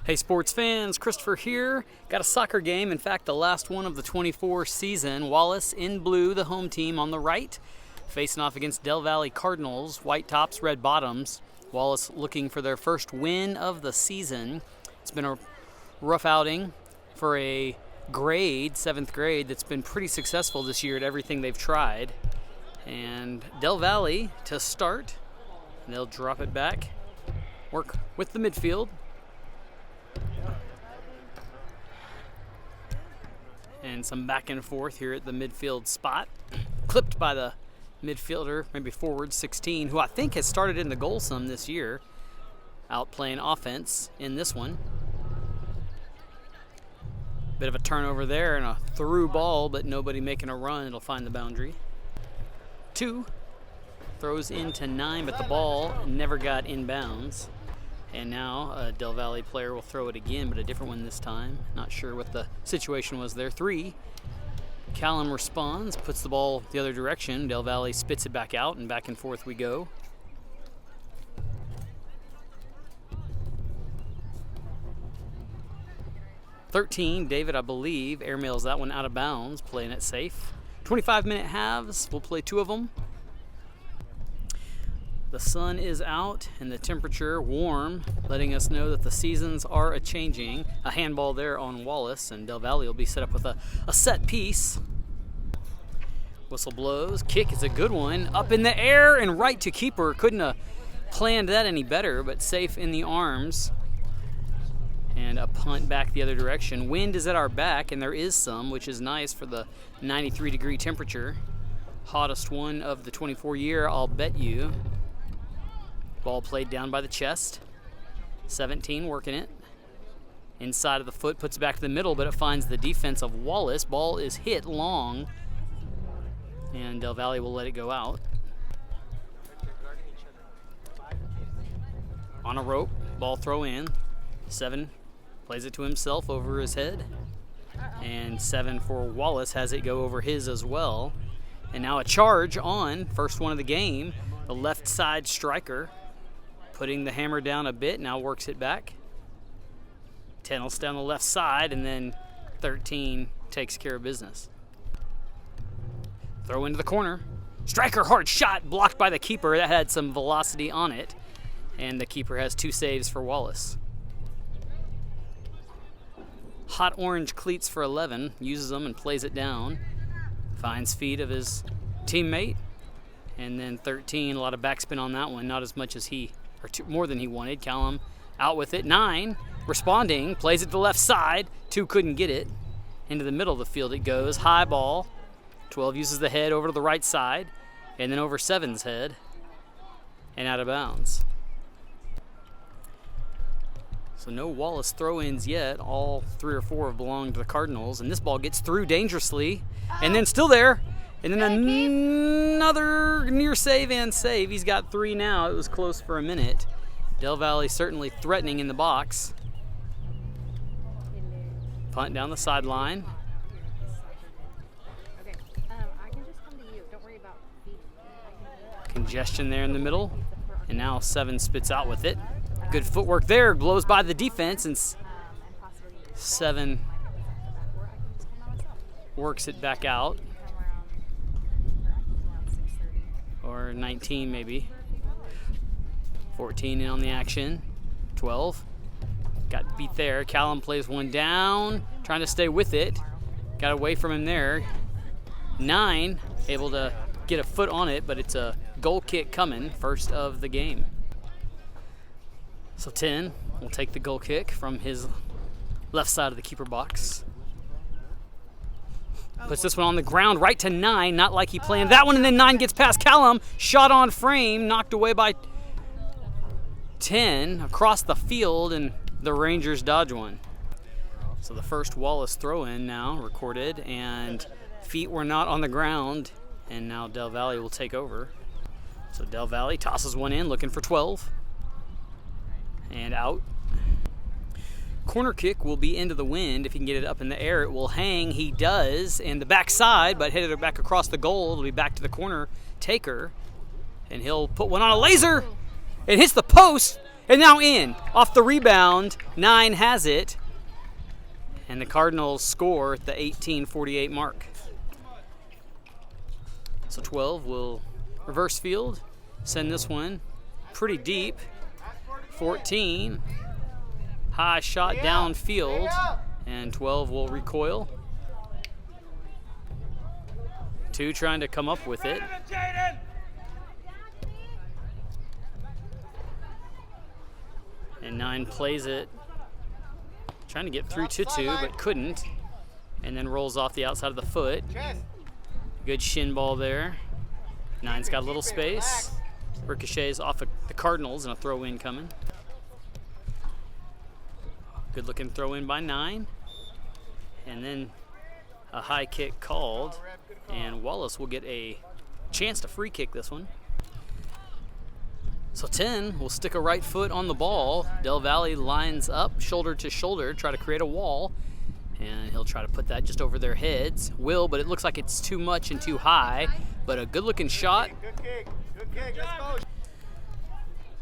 Hey sports fans, Christopher here. Got a soccer game, in fact the last one of the 24 season. Wallace in blue, the home team on the right, facing off against Valle Cardinals, white tops, red bottoms. Wallace looking for their first win of the season. It's been a rough outing for a grade, 7th grade, that's been pretty successful this year at everything they've tried. And Del Valle to start, and they'll drop it back, work with the midfield. And some back and forth here at the midfield spot. Clipped by the midfielder, maybe forward, 16, who I think has started in the goal some this year. Out playing offense in this one. Bit of a turnover there and a through ball, but nobody making a run. It'll find the boundary. 2 throws into 9, but the ball never got inbounds. And now a Del Valle player will throw it again, but a different one this time. Not sure what the situation was there. 3. Callum responds, puts the ball the other direction. Del Valle spits it back out, and back and forth we go. "13, David, I believe, airmails that one out of bounds, playing it safe. 25-minute halves, we'll play 2 of them. The sun is out and the temperature warm, letting us know that the seasons are a-changing. A handball there on Wallace, and Del Valle will be set up with a set piece. Whistle blows. Kick is a good one. Up in the air and right to keeper. Couldn't have planned that any better, but safe in the arms. And a punt back the other direction. Wind is at our back, and there is some, which is nice for the 93-degree temperature. Hottest one of the 24 year, I'll bet you. Ball played down by the chest. 17 working it. Inside of the foot, puts it back to the middle, but it finds the defense of Wallace. Ball is hit long, and Del Valle will let it go out. On a rope, ball throw in. 7 plays it to himself over his head. And 7 for Wallace has it go over his as well. And now a charge on, first one of the game, the left side striker. Putting the hammer down a bit, now works it back. 10 will stay on the left side, and then 13 takes care of business. Throw into the corner. Striker hard shot, blocked by the keeper. That had some velocity on it, and the keeper has 2 saves for Wallace. Hot orange cleats for 11, uses them and plays it down. Finds feet of his teammate, and then 13, a lot of backspin on that one, not as much as more than he wanted. Callum out with it. 9 responding, plays it to the left side. 2 couldn't get it. Into the middle of the field it goes. High ball. 12 uses the head over to the right side, and then over 7's head, and out of bounds. So no Wallace throw-ins yet. All 3 or 4 have belonged to the Cardinals, and this ball gets through dangerously, and then still there. And then another near save and save. He's got 3 now. It was close for a minute. Del Valle certainly threatening in the box. Punt down the sideline. Okay. I can just come to you. Don't worry about feeding. Congestion there in the middle. And now 7 spits out with it. Good footwork there. Blows by the defense, and 7 works it back out. Or 19 maybe. 14 in on the action. 12. Got beat there. Callum plays one down. Trying to stay with it. Got away from him there. 9 able to get a foot on it, but it's a goal kick coming. First of the game. So 10 will take the goal kick from his left side of the keeper box. Puts this one on the ground right to 9, not like he planned that one, and then 9 gets past Callum. Shot on frame, knocked away by 10 across the field, and the Rangers dodge one. So the first Wallace throw-in now recorded, and feet were not on the ground, and now Del Valle will take over. So Del Valle tosses one in, looking for 12, and out. Corner kick will be into the wind. If he can get it up in the air, it will hang. He does, and the backside, but headed it back across the goal. It'll be back to the corner taker, and he'll put one on a laser. It hits the post, and now in. Off the rebound, 9 has it. And the Cardinals score at the 18:48 mark. So 12 will reverse field, send this one pretty deep. 14, high shot downfield, and 12 will recoil. 2 trying to come up with it. And 9 plays it, trying to get through to 2, but couldn't. And then rolls off the outside of the foot. Good shin ball there. 9's got a little space. Ricochets off of the Cardinals and a throw in coming. Good looking throw in by 9. And then a high kick called. And Wallace will get a chance to free kick this one. So 10 will stick a right foot on the ball. Del Valle lines up shoulder to shoulder, try to create a wall. And he'll try to put that just over their heads. Will, but it looks like it's too much and too high. But a good looking shot. Good kick. Let's go.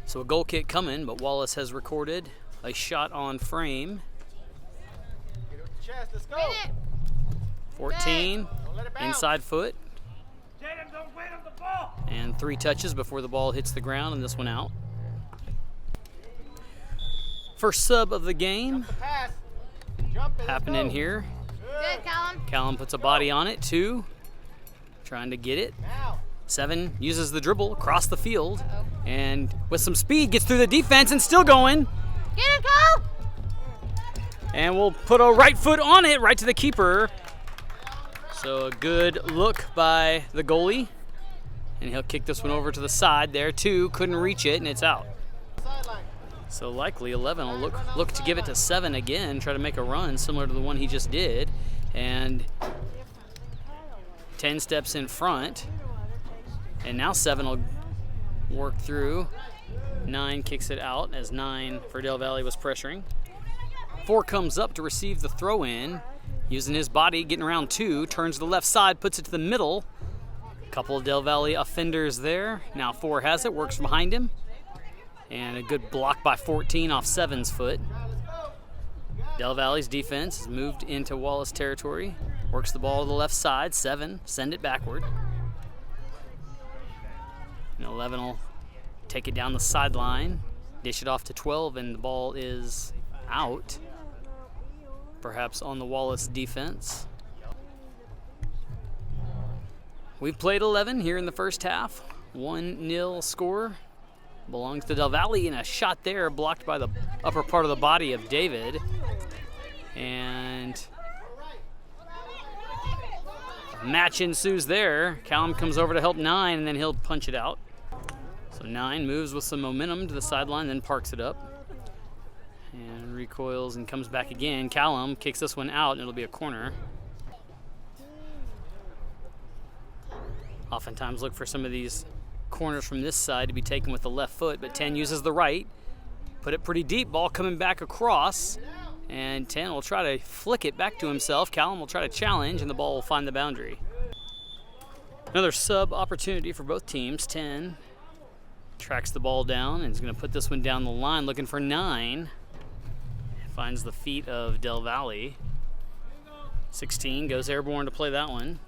So a goal kick coming, but Wallace has recorded a shot on frame. Get it with the chest. Let's go. 14, Don't let it bounce. inside foot. Jaden, don't wait on the ball. And 3 touches before the ball hits the ground, and this one out. First sub of the game The pass. Jump it. happening Let's go. here. Good, Callum. Callum puts a body on it. 2, trying to get it. Now. 7 uses the dribble across the field, and with some speed gets through the defense and still going. Get him, Cole! And we'll put a right foot on it, right to the keeper. So a good look by the goalie. And he'll kick this one over to the side there. 2, couldn't reach it, and it's out. Sideline. So likely 11 will look to give it to 7 again, try to make a run similar to the one he just did. And 10 steps in front. And now 7 will work through. 9 kicks it out as 9 for Del Valle was pressuring. 4 comes up to receive the throw in. Using his body, getting around 2, turns to the left side, puts it to the middle. Couple of Del Valle offenders there. Now 4 has it, works behind him. And a good block by 14 off 7's foot. Del Valle's defense has moved into Wallace territory. Works the ball to the left side. 7, send it backward. And 11 will take it down the sideline, dish it off to 12, and the ball is out. Perhaps on the Wallace defense. We've played 11 here in the first half. 1-0 score. Belongs to Del Valle, and a shot there blocked by the upper part of the body of David. And a match ensues there. Callum comes over to help 9, and then he'll punch it out. So 9 moves with some momentum to the sideline, then parks it up. And recoils and comes back again. Callum kicks this one out, and it'll be a corner. Oftentimes look for some of these corners from this side to be taken with the left foot, but 10 uses the right. Put it pretty deep, ball coming back across, and 10 will try to flick it back to himself. Callum will try to challenge, and the ball will find the boundary. Another sub opportunity for both teams. 10 tracks the ball down and is going to put this one down the line, looking for 9. Finds the feet of Del Valle. 16 goes airborne to play that one.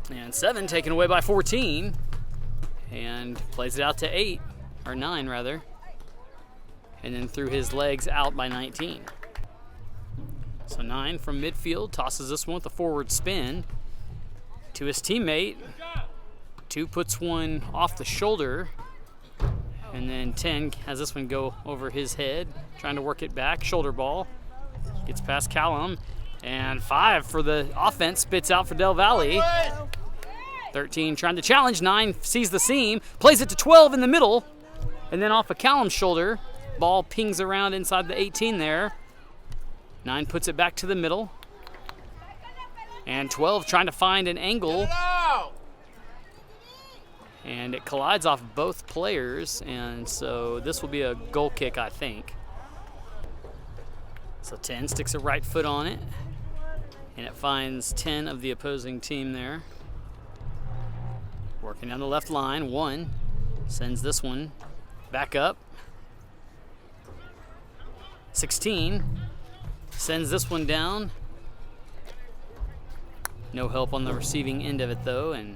And 7 taken away by 14. And plays it out to 8, or 9 rather. And then through his legs out by 19. So 9 from midfield tosses this one with a forward spin to his teammate. 2 puts one off the shoulder. And then 10 has this one go over his head, trying to work it back. Shoulder ball. Gets past Callum. And 5 for the offense, spits out for Del Valle. 13 trying to challenge. 9 sees the seam, plays it to 12 in the middle. And then off of Callum's shoulder, ball pings around inside the 18 there. 9 puts it back to the middle. And 12 trying to find an angle. And it collides off both players, and so this will be a goal kick, I think. So 10 sticks a right foot on it, and it finds 10 of the opposing team there. Working down the left line, 1 Sends this one back up. 16. Sends this one down. No help on the receiving end of it though, and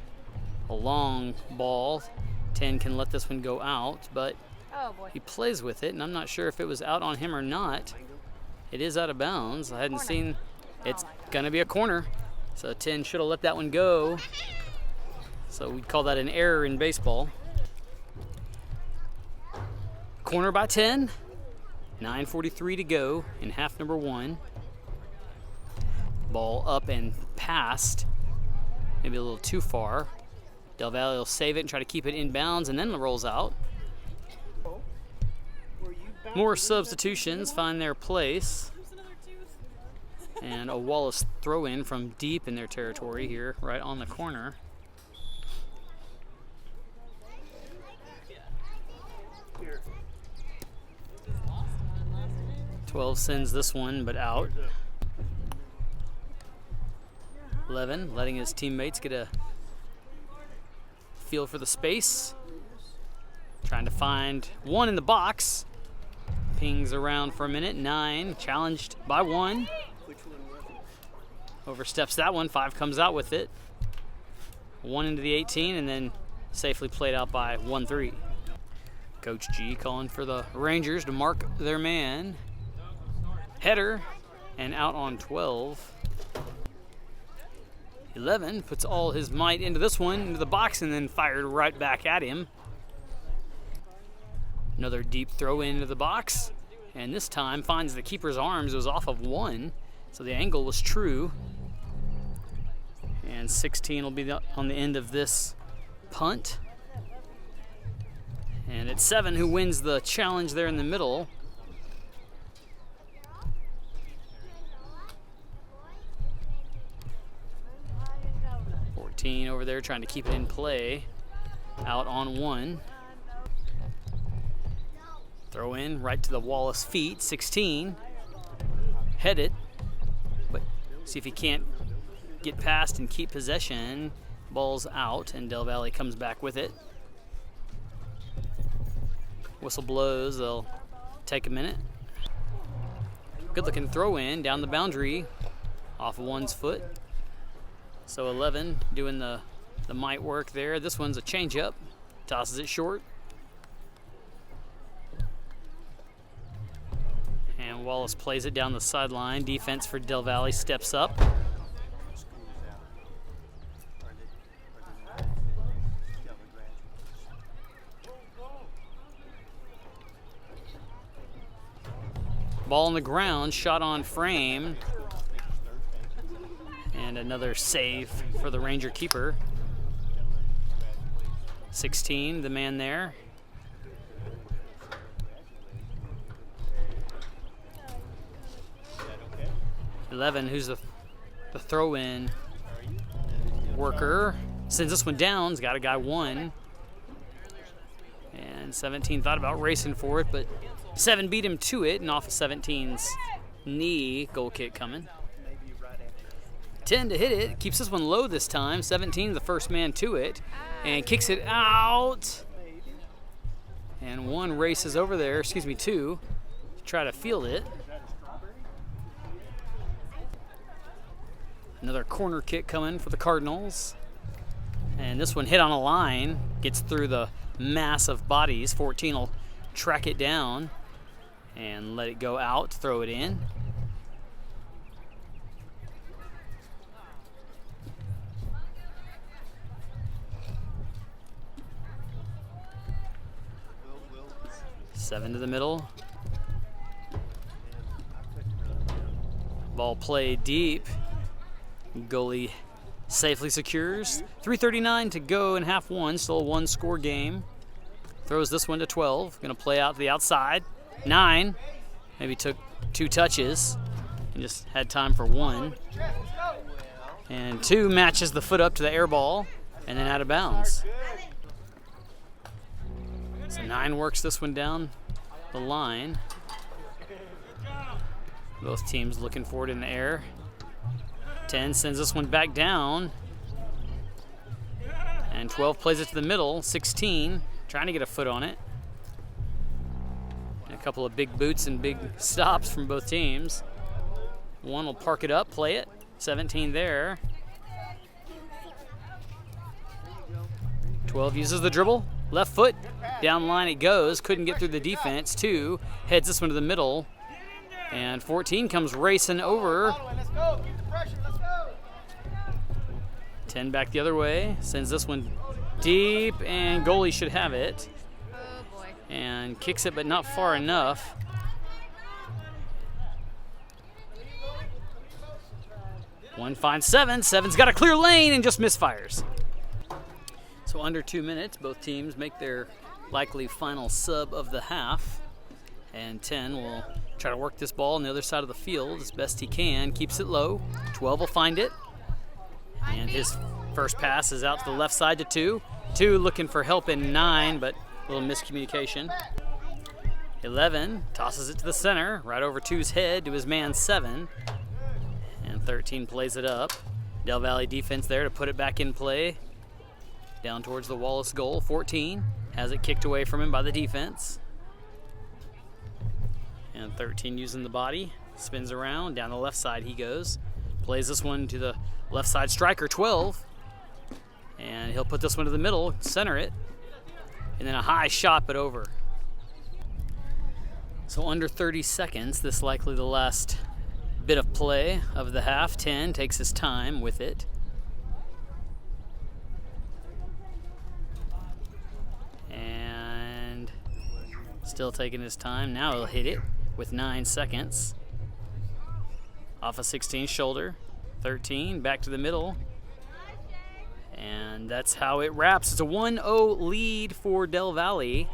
a long ball. 10 can let this one go out, but he plays with it, and I'm not sure if it was out on him or not. It is out of bounds. I hadn't seen. It's gonna be a corner, so 10 should have let that one go. So we'd call that an error in baseball. Corner by 10. 9:43 to go in half number 1. Ball up and past, maybe a little too far. Del Valle will save it and try to keep it in bounds, and then it rolls out. More substitutions find their place. And a Wallace throw in from deep in their territory here, right on the corner. 12 sends this one, but out. 11 letting his teammates get a feel for the space. Trying to find one in the box. Pings around for a minute. 9 challenged by 1. Oversteps that one. 5 comes out with it. 1 into the 18, and then safely played out by 1-3. Coach G calling for the Rangers to mark their man. Header and out on 12. 11 puts all his might into this one, into the box, and then fired right back at him. Another deep throw into the box, and this time finds the keeper's arms. It was off of 1, so the angle was true. And 16 will be on the end of this punt. And it's 7 who wins the challenge there in the middle. Over there trying to keep it in play. Out on 1. Throw in right to the Wallace feet. 16. Head it. But see if he can't get past and keep possession. Ball's out, and Del Valle comes back with it. Whistle blows. They'll take a minute. Good looking throw in down the boundary off of 1's foot. So 11 doing the might work there. This one's a changeup. Tosses it short. And Wallace plays it down the sideline. Defense for Del Valle steps up. Ball on the ground, shot on frame. And another save for the Ranger keeper. 16, the man there. .11, who's the throw-in worker. Sends this one down, he's got a guy 1. And 17 thought about racing for it, but 7 beat him to it, and off of 17's knee, goal kick coming. 10 to hit it, keeps this one low this time. 17 the first man to it, and kicks it out. And 1 races over there, 2, to try to field it. Another corner kick coming for the Cardinals. And this one hit on a line, gets through the mass of bodies. 14 will track it down and let it go out, throw it in. Seven to the middle. Ball played deep. Goalie safely secures. 3:39 to go in half 1. Still a 1-score game. Throws this one to 12. Going to play out to the outside. 9. Maybe took 2 touches and just had time for 1. And 2 matches the foot up to the air ball and then out of bounds. So 9 works this one down the line. Both teams looking for it in the air. 10 sends this one back down. And 12 plays it to the middle. 16 trying trying to get a foot on it. And a couple of big boots and big stops from both teams. One will park it up, play it. 17 there. 12 uses the dribble. Left foot, down line it goes. Couldn't get through the defense. 2 heads this one to the middle. And 14 comes racing over. Let's go. Keep the pressure. Let's go. 10 back the other way. Sends this one deep, and goalie should have it. Oh boy. And kicks it, but not far enough. One finds 7. 7's got a clear lane and just misfires. So under 2 minutes, both teams make their likely final sub of the half. And 10 will try to work this ball on the other side of the field as best he can. Keeps it low. 12 will find it. And his first pass is out to the left side to 2. 2 looking for help in 9, but a little miscommunication. 11 tosses it to the center, right over 2's head to his man 7. And 13 plays it up. Del Valle defense there to put it back in play. Down towards the Wallace goal. 14 has it kicked away from him by the defense. And 13 using the body. Spins around. Down the left side he goes. Plays this one to the left side striker, 12. And he'll put this one to the middle, center it. And then a high shot, but over. So under 30 seconds, this likely the last bit of play of the half. 10 takes his time with it. And still taking his time. Now he'll hit it with 9 seconds. Off of 16's shoulder. 13 back to the middle. And that's how it wraps. It's a 1-0 lead for Del Valle.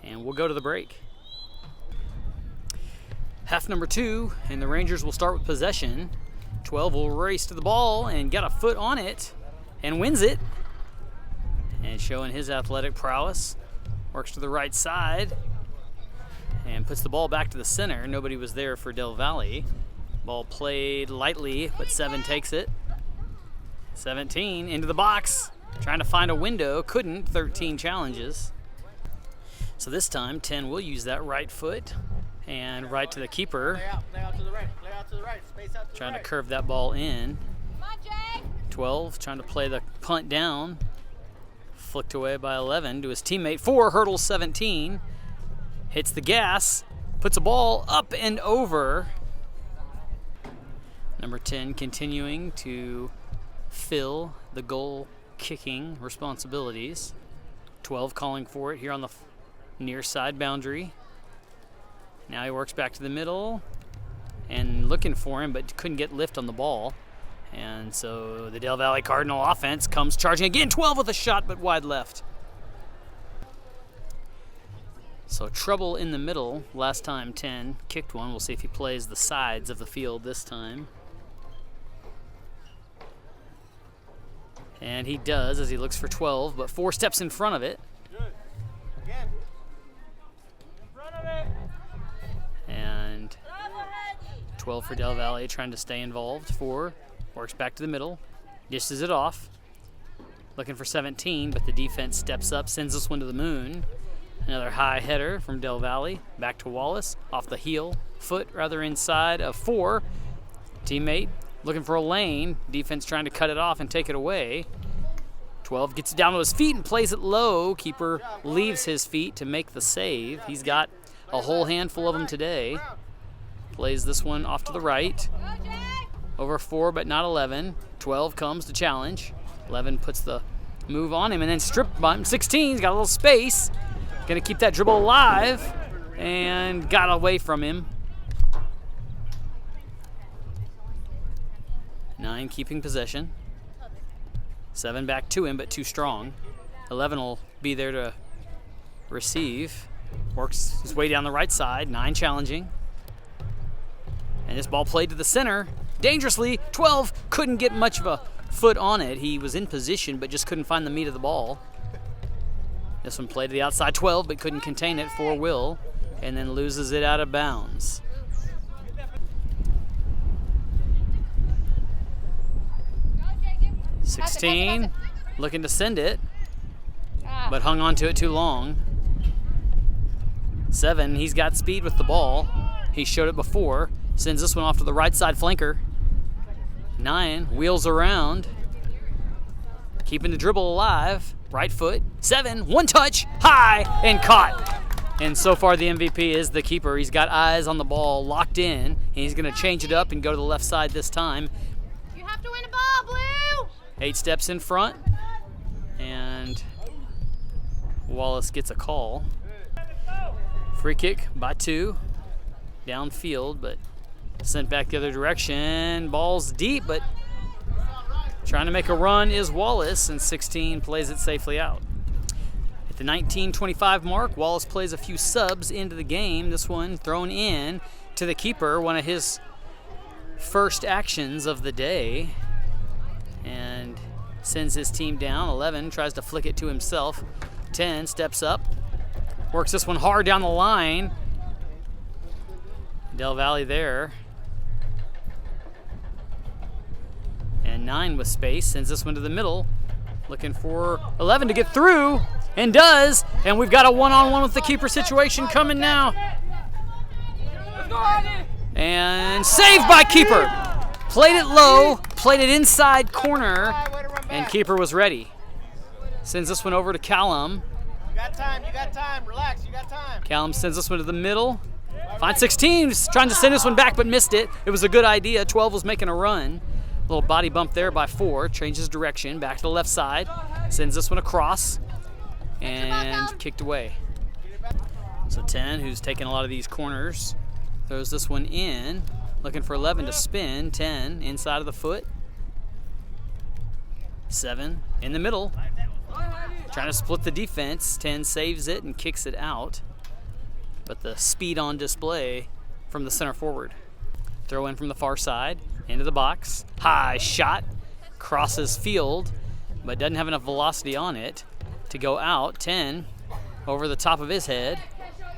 And we'll go to the break. Half number 2, and the Rangers will start with possession. 12 will race to the ball and got a foot on it and wins it. And showing his athletic prowess. Works to the right side and puts the ball back to the center. Nobody was there for Del Valle. Ball played lightly, but 7 takes it. 17 into the box, trying to find a window, couldn't. 13 challenges. So this time 10 will use that right foot and right to the keeper. Play out to the right. Play out to the right. Space out to Trying the to right. curve that ball in. Come on, Jay. 12 trying to play the punt down. Flicked away by 11 to his teammate. 4 hurdles 17. Hits the gas. Puts a ball up and over. Number 10 continuing to fill the goal kicking responsibilities. 12 calling for it here on the near side boundary. Now he works back to the middle and looking for him, but couldn't get lift on the ball. And so the Del Valle Cardinal offense comes charging again. 12 with a shot, but wide left. So trouble in the middle. Last time 10 kicked one. We'll see if he plays the sides of the field this time. And he does as he looks for 12, but 4 steps in front of it. Good. Again. In front of it. And 12 for Del Valle trying to stay involved. 4 works back to the middle, dishes it off. Looking for 17, but the defense steps up, sends this one to the moon. Another high header from Del Valle. Back to Wallace, off the heel, foot rather inside of 4. Teammate looking for a lane. Defense trying to cut it off and take it away. 12 gets it down to his feet and plays it low. Keeper leaves his feet to make the save. He's got a whole handful of them today. Plays this one off to the right. Over 4, but not 11. 12 comes to challenge. 11 puts the move on him and then stripped by him. 16's got a little space. Gonna keep that dribble alive and got away from him. 9 keeping possession. 7 back to him, but too strong. 11 will be there to receive. Works his way down the right side. 9 challenging. And this ball played to the center. Dangerously. 12 couldn't get much of a foot on it. He was in position, but just couldn't find the meat of the ball. This one played to the outside. 12, but couldn't contain it. 4 will. And then loses it out of bounds. Pass it, 16 pass it. looking to send it. but hung on to it too long. 7, he's got speed with the ball. He showed it before. Sends this one off to the right side flanker. 9 wheels around, keeping the dribble alive. Right foot. 7, one touch, high, and caught. And so far the MVP is the keeper. He's got eyes on the ball, locked in, and he's going to change it up and go to the left side this time. You have to win a ball, Blue! 8 steps in front, and Wallace gets a call. Free kick by 2, downfield, but sent back the other direction. Ball's deep, but trying to make a run is Wallace, and 16 plays it safely out. At the 19:25 mark, Wallace plays a few subs into the game. This one thrown in to the keeper, one of his first actions of the day, and sends his team down. 11 tries to flick it to himself. 10 steps up, works this one hard down the line. Del Valle there. And 9 with space, sends this one to the middle, looking for 11 to get through, and does. And we've got a one-on-one with the keeper situation coming now. And saved by keeper. Played it low, played it inside corner, and keeper was ready. Sends this one over to Callum. You got time, relax, you got time. Callum sends this one to the middle. Finds 16, trying to send this one back but missed it. It was a good idea. 12 was making a run. Little body bump there by 4, changes direction, back to the left side, sends this one across, and kicked away. So 10, who's taking a lot of these corners, throws this one in, looking for 11 to spin. 10 inside of the foot. 7 in the middle, trying to split the defense. 10 saves it and kicks it out, but the speed on display from the center forward. Throw in from the far side, into the box. High shot, crosses field, but doesn't have enough velocity on it to go out. 10 over the top of his head,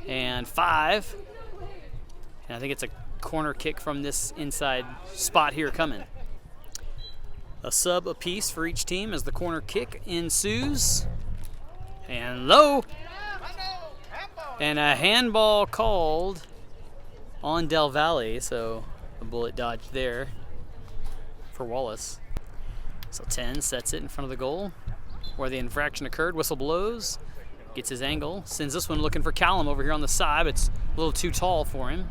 and 5. And I think it's a corner kick from this inside spot here coming. A sub apiece for each team as the corner kick ensues. And low. And a handball called on Del Valle, so a bullet dodge there for Wallace. So 10 sets it in front of the goal where the infraction occurred. Whistle blows, gets his angle, sends this one looking for Callum over here on the side. It's a little too tall for him.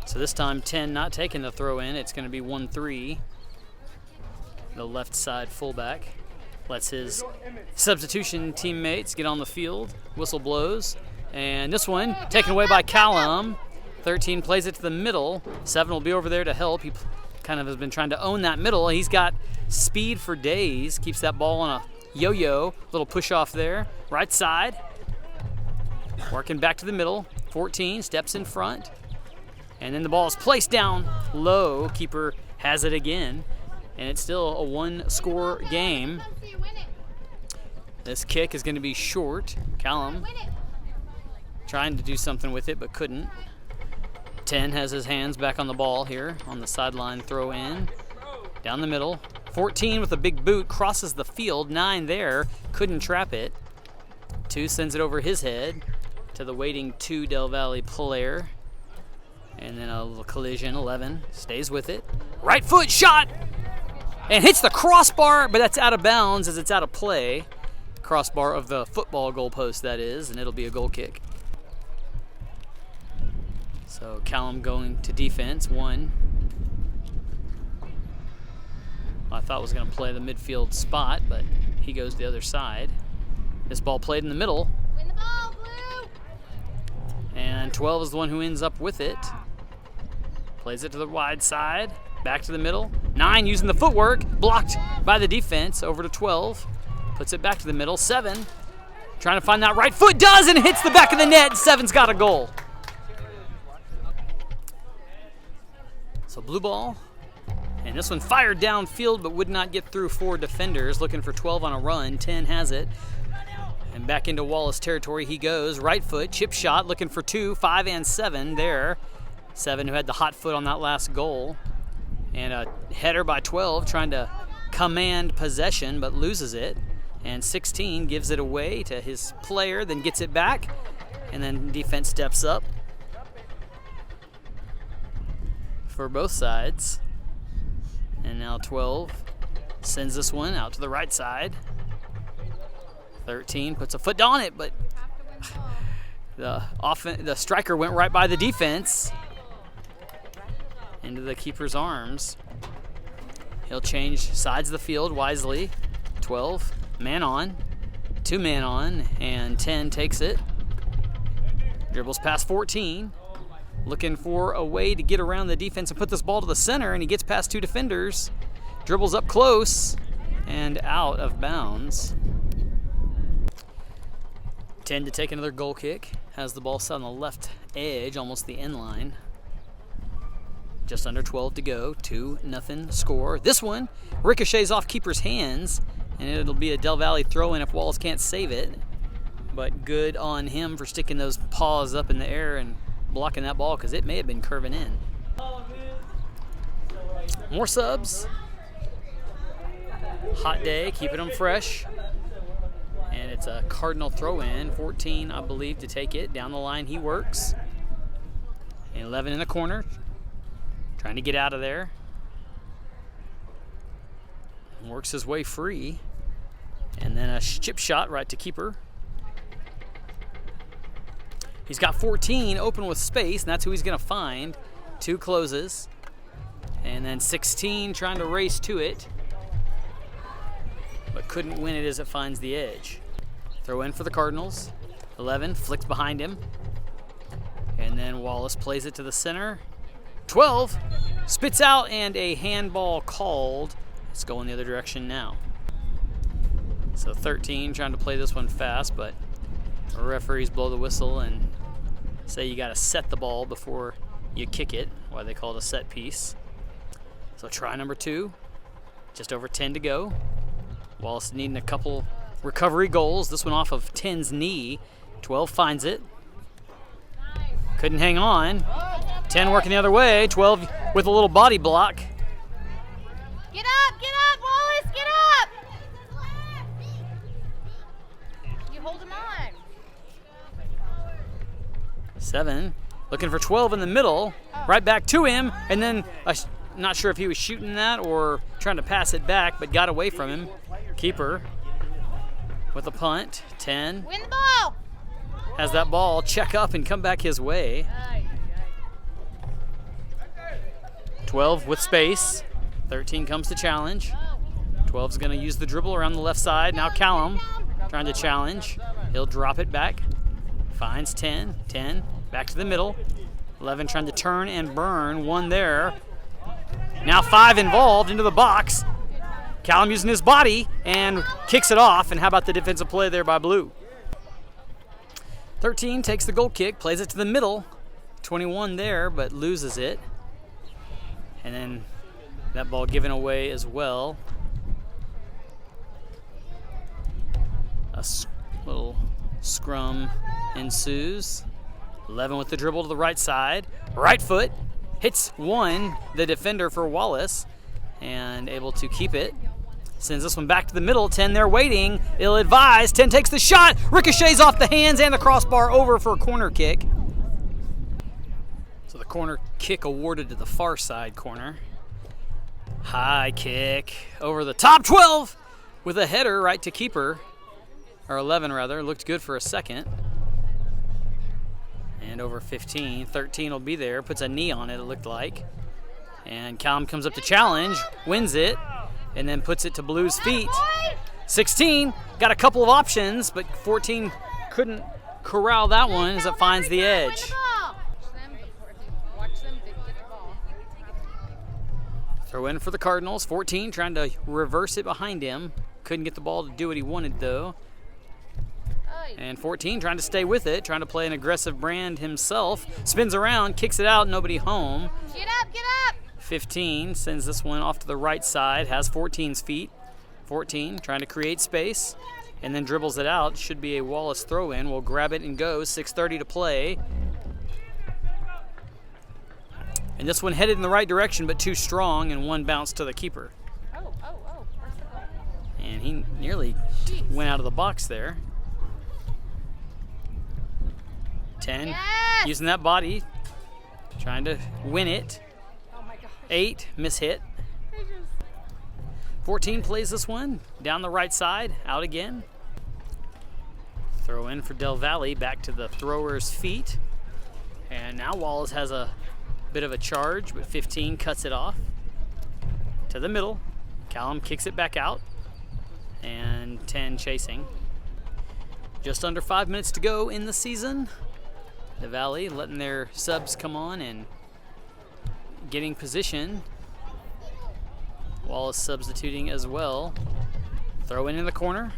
So this time 10 not taking the throw in. It's going to be 1-3. The left side fullback lets his substitution teammates get on the field. Whistle blows, and this one taken away by Callum. 13 plays it to the middle. 7 will be over there to help. He kind of has been trying to own that middle. He's got speed for days. Keeps that ball on a yo-yo. Little push off there. Right side. Working back to the middle. 14 steps in front. And then the ball is placed down low. Keeper has it again. And it's still a 1-score game. This kick is going to be short. Callum trying to do something with it but couldn't. 10 has his hands back on the ball here on the sideline throw in. Down the middle. 14 with a big boot crosses the field. 9 there, couldn't trap it. 2 sends it over his head to the waiting 2 Del Valle player. And then a little collision. 11 stays with it. Right foot shot! And hits the crossbar, but that's out of bounds as it's out of play. Crossbar of the football goalpost, that is, and it'll be a goal kick. So Callum going to defense. 1. I thought was going to play the midfield spot, but he goes the other side. This ball played in the middle. Win the ball, Blue! And 12 is the one who ends up with it. Plays it to the wide side. Back to the middle. 9 using the footwork. Blocked by the defense. Over to 12. Puts it back to the middle. 7 trying to find that right foot. Does, and hits the back of the net. 7's got a goal. So blue ball. And this one fired downfield but would not get through 4 defenders. Looking for 12 on a run. 10 has it. And back into Wallace territory he goes. Right foot. Chip shot. Looking for 2. 5 and 7 there. 7 who had the hot foot on that last goal. And a header by 12 trying to command possession but loses it. And 16 gives it away to his player, then gets it back, and then defense steps up for both sides. And now 12 sends this one out to the right side. 13 puts a foot on it, but the striker went right by the defense into the keeper's arms. He'll change sides of the field wisely. 12, man on, 2 man on, and 10 takes it. Dribbles past 14, looking for a way to get around the defense and put this ball to the center, and he gets past 2 defenders, dribbles up close, and out of bounds. 10 to take another goal kick. Has the ball set on the left edge, almost the end line. Just under 12 to go, 2-0 score. This one ricochets off keeper's hands, and it'll be a Del Valle throw-in if Wallace can't save it. But good on him for sticking those paws up in the air and blocking that ball, because it may have been curving in. More subs. Hot day, keeping them fresh. And it's a Cardinal throw-in. 14, I believe, to take it. Down the line he works. And 11 in the corner, trying to get out of there. Works his way free. And then a chip shot right to keeper. He's got 14 open with space, and that's who he's going to find. 2 closes. And then 16 trying to race to it, but couldn't win it as it finds the edge. Throw in for the Cardinals. 11 flicked behind him. And then Wallace plays it to the center. 12 spits out, and a handball called. It's going the other direction now. So 13 trying to play this one fast, but referees blow the whistle and say you got to set the ball before you kick it, why they call it a set piece. So try number 2, just over 10 to go. Wallace needing a couple recovery goals. This one off of 10's knee. 12 finds it. Couldn't hang on. 10 working the other way. 12 with a little body block. Get up, Wallace, get up! You hold him on. 7 looking for 12 in the middle. Right back to him, and then not sure if he was shooting that or trying to pass it back, but got away from him. Keeper with a punt. 10 Win the ball! has that ball check up and come back his way. 12 with space. 13 comes to challenge. 12's going to use the dribble around the left side. Now Callum trying to challenge. He'll drop it back. Finds 10. 10 back to the middle. 11 trying to turn and burn. 1 there. Now 5 involved into the box. Callum using his body and kicks it off. And how about the defensive play there by Blue? 13 takes the goal kick, plays it to the middle. 21 there, but loses it. And then that ball given away as well. A little scrum ensues. 11 with the dribble to the right side. Right foot hits the defender for Wallace, and able to keep it. Sends this one back to the middle. 10 there waiting. Ill-advised. 10 takes the shot. Ricochets off the hands and the crossbar over for a corner kick. So the corner kick awarded to the far side corner. High kick over the top. 12 with a header right to keeper. Or 11 rather. Looked good for a second. And over 15. 13 will be there. Puts a knee on it looked like. And Callum comes up to challenge. Wins it. And then puts it to Blue's feet. 16 got a couple of options, but 14 couldn't corral that one as it finds the edge. Throw in for the Cardinals. 14 trying to reverse it behind him. Couldn't get the ball to do what he wanted though. And 14 trying to stay with it, trying to play an aggressive brand himself. Spins around, kicks it out, nobody home. Get up! 15 sends this one off to the right side, has 14's feet. 14 trying to create space, and then dribbles it out. Should be a Wallace throw-in. Will grab it and go. 6:30 to play. And this one headed in the right direction, but too strong, and one bounce to the keeper. And he nearly went out of the box there. 10, Yes! using that body, trying to win it. Oh my gosh. 8, miss hit. 14 plays this one, down the right side, out again. Throw in for Del Valle, back to the thrower's feet. And now Wallace has a bit of a charge, but 15 cuts it off. To the middle, Callum kicks it back out. And 10 chasing. Just under 5 minutes to go in the season. The Valley letting their subs come on and getting position. Wallace substituting as well. Throw in the corner.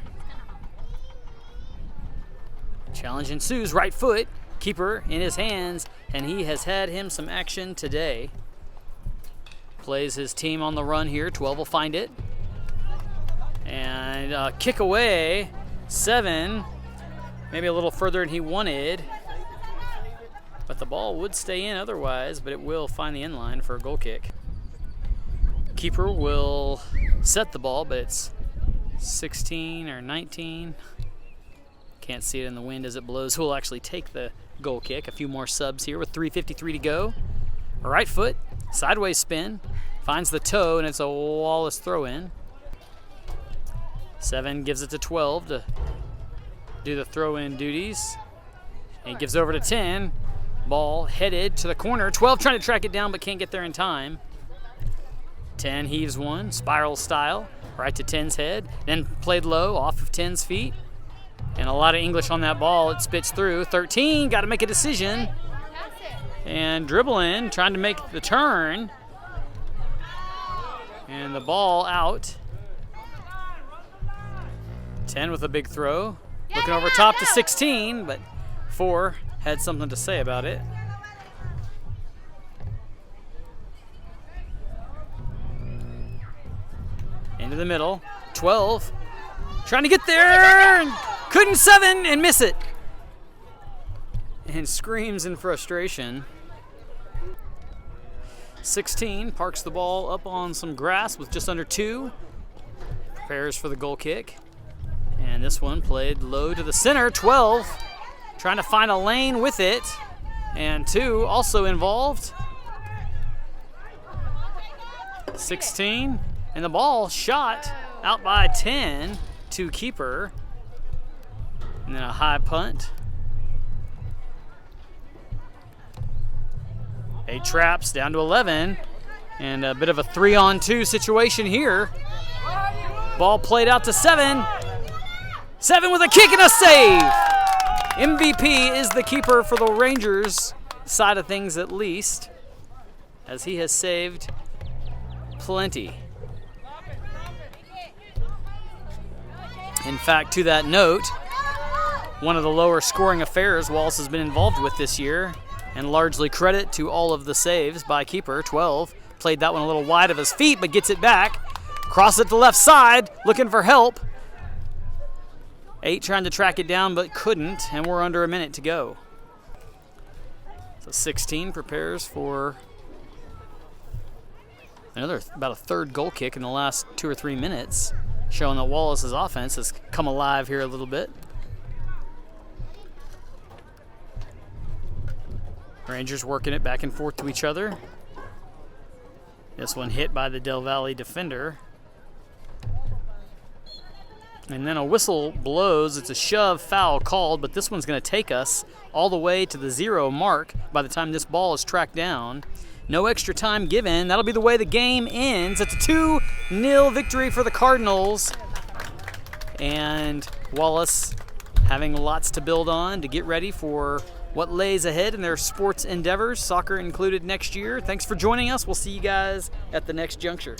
Challenge ensues, right foot. Keeper in his hands, and he has had him some action today. Plays his team on the run here. 12 will find it. And kick away. 7. Maybe a little further than he wanted. But the ball would stay in otherwise, but it will find the end line for a goal kick. Keeper will set the ball, but it's 16 or 19. Can't see it in the wind as it blows. Who will actually take the goal kick? A few more subs here with 3:53 to go. Right foot, sideways spin, finds the toe, and it's a Wallace throw in. 7 gives it to 12 to do the throw-in duties. And he gives over to 10. Ball headed to the corner. 12 trying to track it down but can't get there in time. 10 heaves one, spiral style, right to 10's head. Then played low, off of 10's feet. And a lot of English on that ball. It spits through. 13, got to make a decision. Pass it. And dribbling, trying to make the turn. And the ball out. 10 with a big throw. Looking over top to 16, but 4 had something to say about it. Into the middle. 12. Trying to get there. And couldn't. 7 and miss it. And screams in frustration. 16 parks the ball up on some grass with just under 2. Prepares for the goal kick. And this one played low to the center. 12 trying to find a lane with it. And 2 also involved. 16. And the ball shot out by 10 to keeper. And then a high punt. 8 traps down to 11. And a bit of a 3-on-2 situation here. Ball played out to 7. 7 with a kick and a save. MVP is the keeper for the Rangers side of things at least, as he has saved plenty. In fact, to that note, one of the lower scoring affairs Wallace has been involved with this year, and largely credit to all of the saves by keeper. 12 played that one a little wide of his feet, but gets it back. Cross it to the left side, looking for help. 8 trying to track it down, but couldn't, and we're under a minute to go. So 16 prepares for another, about a third goal kick in the last 2 or 3 minutes, showing that Wallace's offense has come alive here a little bit. Rangers working it back and forth to each other. This one hit by the Del Valle defender. And then a whistle blows. It's a shove foul called, but this one's going to take us all the way to the 0 mark by the time this ball is tracked down. No extra time given. That'll be the way the game ends. It's a 2-0 victory for the Cardinals. And Wallace having lots to build on to get ready for what lays ahead in their sports endeavors, soccer included next year. Thanks for joining us. We'll see you guys at the next juncture.